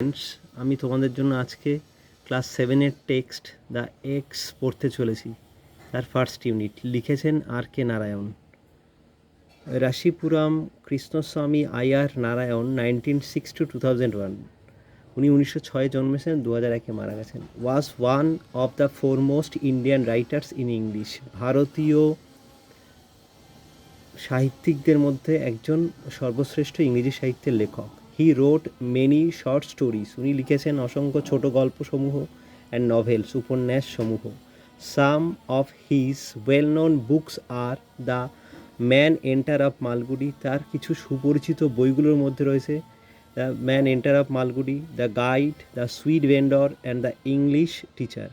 Friends, আমি তোমাদের জন্য আজকে ক্লাস 7-এর টেক্সট দ্য এক্স পড়তে চলেছি। তার ফার্স্ট ইউনিট লিখেছেন আর.কে নারায়ণ। রাশিপুরম কৃষ্ণস্বামী আইয়ার নারায়ণ 1906 to 2001। উনি 1906 জন্মেছেন, 2001-এ মারা গেছেন। Was one of the foremost Indian writers in English. ভারতীয় সাহিত্যিকদের মধ্যে একজন সর্বশ্রেষ্ঠ ইংরেজি সাহিত্যের লেখক। He wrote many short stories. উনি লিখেছেন অসংখ্য ছোট গল্পসমূহ অ্যান্ড নভেলস, উপন্যাস সমূহ। Some of his well known books are the man eater of Malgudi. তার কিছু সুপরিচিত বইগুলোর মধ্যে রয়েছে the man eater of Malgudi, the guide, the sweet vendor and the English teacher.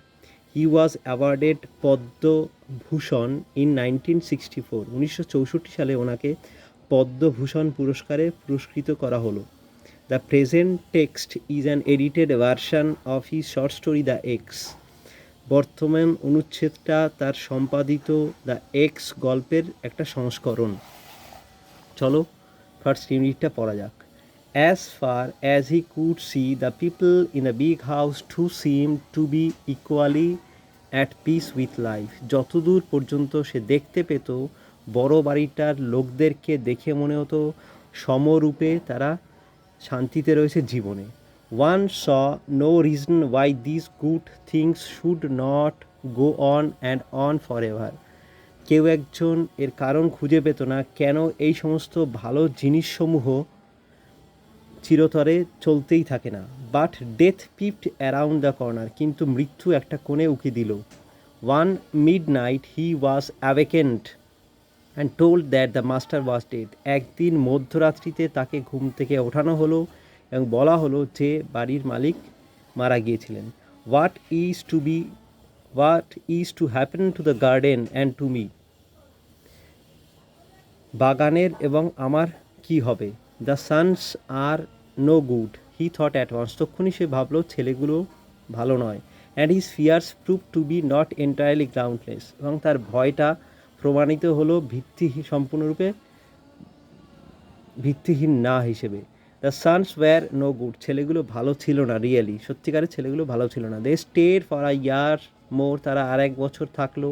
He was awarded Padma Bhushan in 1964। 1964 সালে ওনাকে পদ্মভূষণ পুরস্কারে পুরস্কৃত করা হলো। The present text is an edited version of his short story the X. বর্তমান অনুচ্ছেদটা তার সম্পাদিত দ্য এক্স গল্পের একটা সংস্করণ। চলো ফার্স্ট ইউনিটটা পড়া যাক। As far as he could see, the people in the big house too seemed to be equally at peace with life. যতদূর পর্যন্ত সে দেখতে পেত, বড় বাড়িটার লোকদেরকে দেখে মনে হতো সমরূপে তারা শান্তিতে রয়েছে জীবনে। One saw no reason why these good things should not go on and on forever. কেউ একজন এর কারণ খুঁজে পেত না কেন এই সমস্ত ভালো জিনিসসমূহ চিরতরে চলতেই থাকে না। But death peeped around the corner. কিন্তু মৃত্যু একটা কোণে উকি দিল। One midnight he was awakened and told that the master was dead. একদিন মধ্যরাত্রিতে তাকে ঘুম থেকে ওঠানো হলো এবং বলা হলো যে বাড়ির মালিক মারা গিয়েছিলেন। What is to happen to the garden and to me. বাগানের এবং আমার কি হবে। The sons are no good he thought at once. তক্ষুনি সে ভাবলো ছেলেগুলো ভালো নয়। And his fears prove to be not entirely groundless. এবং তার ভয়টা প্রমাণিত হলো সম্পূর্ণরূপে ভিত্তিহীন না হিসেবে। The sons were no good. ছেলেগুলো ভালো ছিল না, রিয়েলি সত্যিকারের ছেলেগুলো ভালো ছিল না। They stayed for a year more. তারা আর এক বছর থাকলো।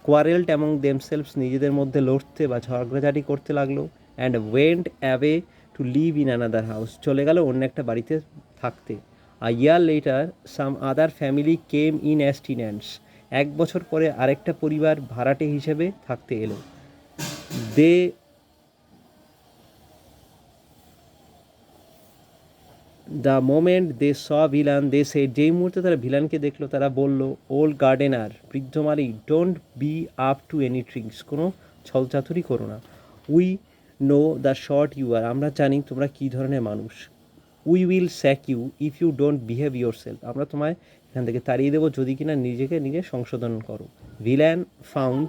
Quarrelled among themselves. নিজেদের মধ্যে লড়তে বা ঝগড়াঝাটি করতে লাগলো। And went away to live in another house. চলে গেল অন্য একটা বাড়িতে থাকতে। A year later some other family came in as tenants. এক বছর পরে আরেকটা পরিবার ভাড়াটে হিসেবে থাকতে এলো। They the moment they saw Velan they say. যেই মুহূর্তে তারা ভিলানকে দেখলো তারা বলল, ওল্ড গার্ডেনার, বৃদ্ধ মালিক, don't be up to any tricks. কোনো ছলচাতুরি করো না। We know the sort you are. আমরা জানি তোমরা কী ধরনের মানুষ। We will sack you if you don't behave yourself. আমরা তোমায় এখান থেকে তাড়িয়ে দেবো যদি কিনা নিজেকে নিজে সংশোধন করো। Velan found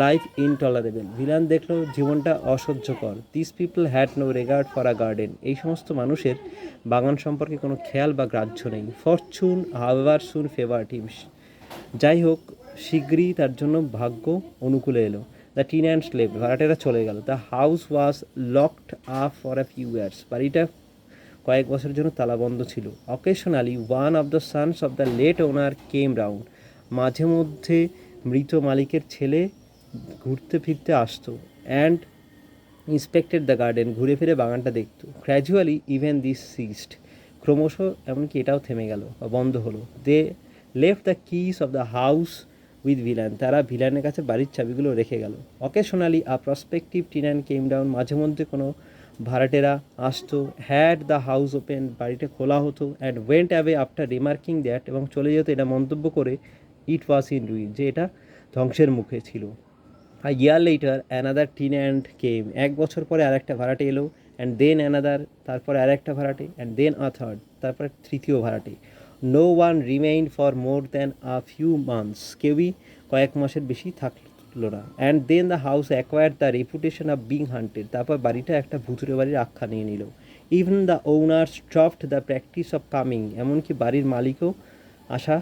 life intolerable. Velan দেখলো জীবনটা অসহ্যকর। This people had no regard for a garden. এই সমস্ত মানুষের বাগান সম্পর্কে কোনো খেয়াল বা গ্রাহ্য নেই। ফরচুন হাওয়েভার সুন ফেভারড হিম। যাই হোক, শীঘ্রই তার জন্য ভাগ্য অনুকূলে এলো। The টিন্যান্টস left. ভাড়াটেরা চলে গেল। The house was locked up for a few years. বাড়িটা কয়েক বছরের জন্য তালাবন্ধ ছিল। Occasionally one of the sons of the late owner came round. মাঝে মধ্যে মৃত মালিকের ছেলে ঘুরতে ফিরতে আসতো। And inspected the garden. ঘুরে ফিরে বাগানটা দেখতো। Gradually even this ceased. ক্রমশ এমনকি এটাও থেমে গেল বা বন্ধ হলো। They left the keys of the house with Velan. তারা ভিলানের কাছে বাড়ির চাবিগুলো রেখে গেল। Occasionally a prospective tenant came down. মাঝে মধ্যে কোনো ভাড়াটেরা আসতো। Had the house open. বাড়িটা খোলা হতো। And went away after remarking that. এবং চলে যেত এটা মন্তব্য করে ইট ওয়াজ ইন রুইন, যে এটা ধ্বংসের মুখে ছিল। আ ইয়ার লেটার অ্যানাদার টিন্যান্ট কেম। এক বছর পরে আরেকটা ভাড়াটে এলো। অ্যান্ড দেন অ্যানাদার, তারপরে আরেকটা ভাড়াটে। অ্যান্ড দেন আ থার্ড, তারপরে তৃতীয় ভাড়াটে। No one remained for more than a few months. কেউই কয়েক মাসের বেশি থাকলো না। And then the house acquired the reputation of being haunted. তারপর বাড়িটা একটা ভুতুরে বাড়ির আখ্যা নিয়ে নিল। Even the owner stopped the practice of coming. এমনকি বাড়ির মালিকও আসা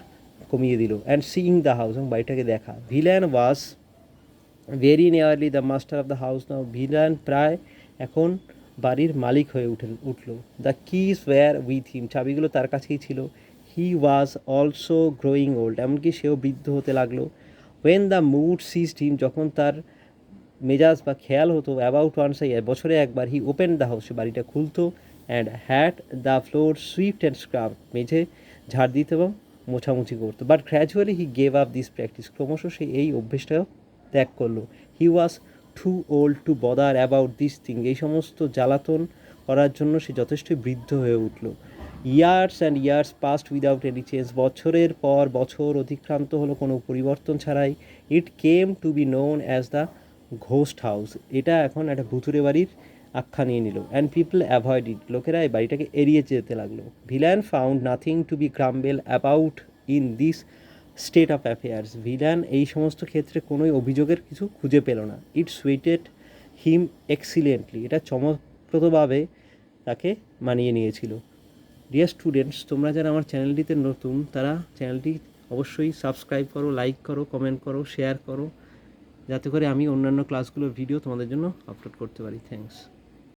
কমিয়ে দিল। অ্যান্ড সিইং দ্য হাউস, এবং বাড়িটাকে দেখা। Velan was very nearly the master of the house now. Velan প্রায় এখন বাড়ির মালিক হয়ে উঠল। The keys were with him, চাবিগুলো তার কাছেই ছিল। He was also growing old, এমনকি সেও বৃদ্ধ হতে লাগলো। When the mood seized him, যখন তার মেজাজ বা খেয়াল হতো, অ্যাবাউট ওয়ান্স আ ইয়ার, বছরে একবার, হি ওপেন দ্য হাউস, সে বাড়িটা খুলতো, and had the floor swept and scrub, মেঝে ঝাড় দিত এবং মোছামুছি করতো। But gradually he gave up this practice, ক্রমশ সে এই অভ্যেসটাও ত্যাগ করলো। He was too old to bother about this thing, এই সমস্ত জ্বালাতন করার জন্য সে যথেষ্টই বৃদ্ধ হয়ে উঠল। Years and years passed without any change, বছরের পর বছর অতিক্রান্ত হলো কোনো পরিবর্তন ছাড়াই। It came to be known as the ghost house, এটা এখন একটা ভুতুরে বাড়ির আখ্যা নিয়ে নিল। অ্যান্ড পিপল অ্যাভয়েড ইট, লোকেরা এই বাড়িটাকে এড়িয়ে যেতে লাগলো। Velan found nothing to be grumble about in this state of affairs, Velan এই সমস্ত ক্ষেত্রে কোনোই অভিযোগের কিছু খুঁজে পেল না। ইট সুইটেড হিম এক্সিলেন্টলি, এটা চমকপ্রদভাবে তাকে মানিয়ে নিয়েছিল। ডিয়ার স্টুডেন্টস, তোমরা যারা আমার চ্যানেলটিতে নতুন, তারা চ্যানেলটি অবশ্যই সাবস্ক্রাইব করো, লাইক করো, কমেন্ট করো, শেয়ার করো, যাতে করে আমি অন্যান্য ক্লাসগুলোর ভিডিও তোমাদের জন্য আপলোড করতে পারি। থ্যাংকস।